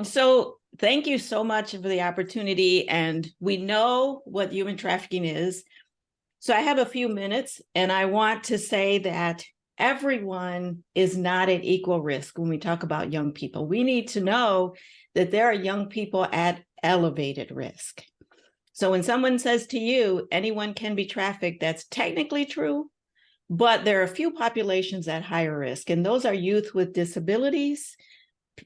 So thank you so much for the opportunity. And we know what human trafficking is. So I have a few minutes, and I want to say that everyone is not at equal risk when we talk about young people. We need to know that there are young people at elevated risk. So when someone says to you, anyone can be trafficked, that's technically true, but there are a few populations at higher risk, and those are youth with disabilities,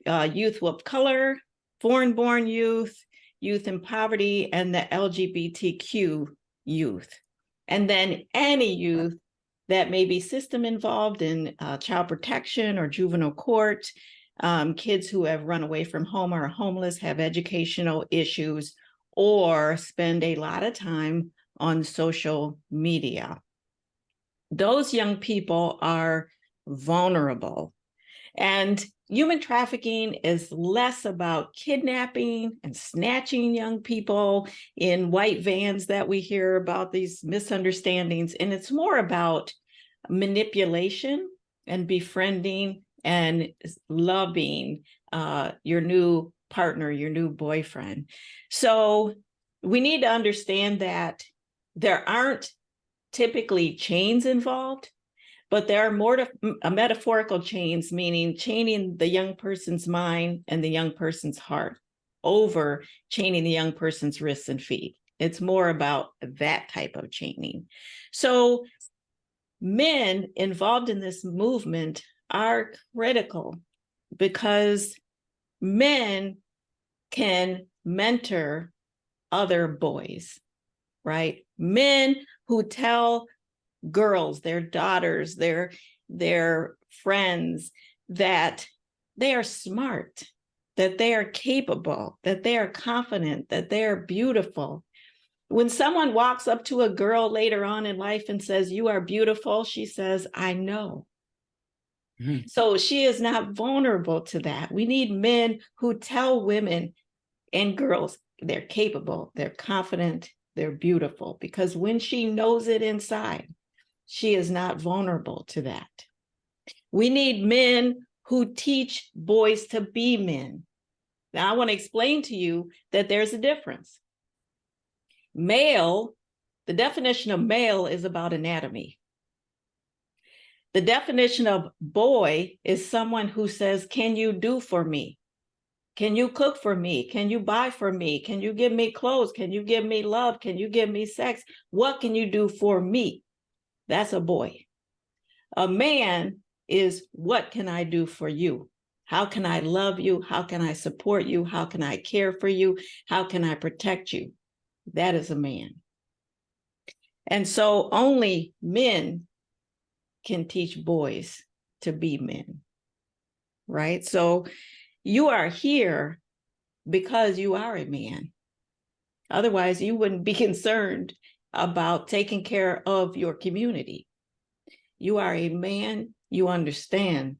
youth of color, foreign-born youth, youth in poverty, and the LGBTQ youth. And then any youth that may be system involved in child protection or juvenile court, kids who have run away from home or are homeless, have educational issues, or spend a lot of time on social media. Those young people are vulnerable. And human trafficking is less about kidnapping and snatching young people in white vans that we hear about, these misunderstandings. And it's more about manipulation and befriending and loving your new partner, your new boyfriend. So we need to understand that there aren't typically chains involved, but there are more metaphorical chains, meaning chaining the young person's mind and the young person's heart over chaining the young person's wrists and feet. It's more about that type of chaining. So men involved in this movement are critical because men can mentor other boys, right? Men who tell girls, their daughters, their friends, that they are smart, that they are capable, that they are confident, that they are beautiful. When someone walks up to a girl later on in life and says, "You are beautiful," she says, "I know." Mm-hmm. So she is not vulnerable to that. We need men who tell women and girls they're capable, they're confident, they're beautiful, because when she knows it inside, she is not vulnerable to that. We need men who teach boys to be men. Now, I want to explain to you that there's a difference. Male, the definition of male is about anatomy. The definition of boy is someone who says, "Can you do for me? Can you cook for me? Can you buy for me? Can you give me clothes? Can you give me love? Can you give me sex? What can you do for me?" That's a boy. A man is, "What can I do for you? How can I love you? How can I support you? How can I care for you? How can I protect you?" That is a man. And so only men can teach boys to be men, right? So you are here because you are a man. Otherwise, you wouldn't be concerned about taking care of your community. You are a man, you understand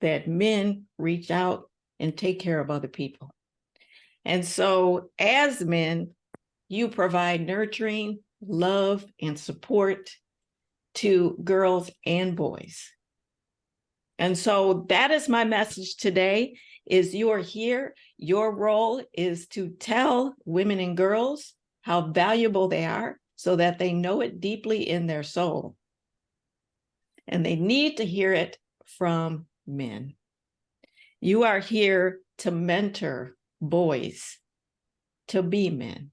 that men reach out and take care of other people. And so as men, you provide nurturing, love, and support to girls and boys. And so that is my message today, is you are here. Your role is to tell women and girls how valuable they are so that they know it deeply in their soul. And they need to hear it from men. You are here to mentor boys to be men.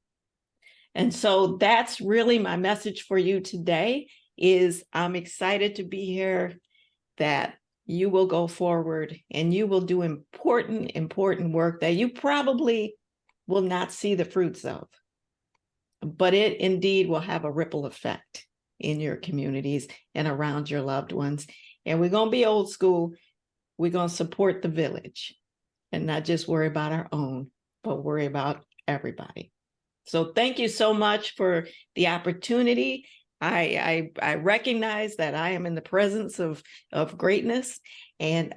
And so that's really my message for you today, is I'm excited to be here, that you will go forward and you will do important work that you probably will not see the fruits of, but it indeed will have a ripple effect in your communities and around your loved ones. And we're going to be old school. We're going to support the village and not just worry about our own, but worry about everybody. So thank you so much for the opportunity. I recognize that I am in the presence of greatness, and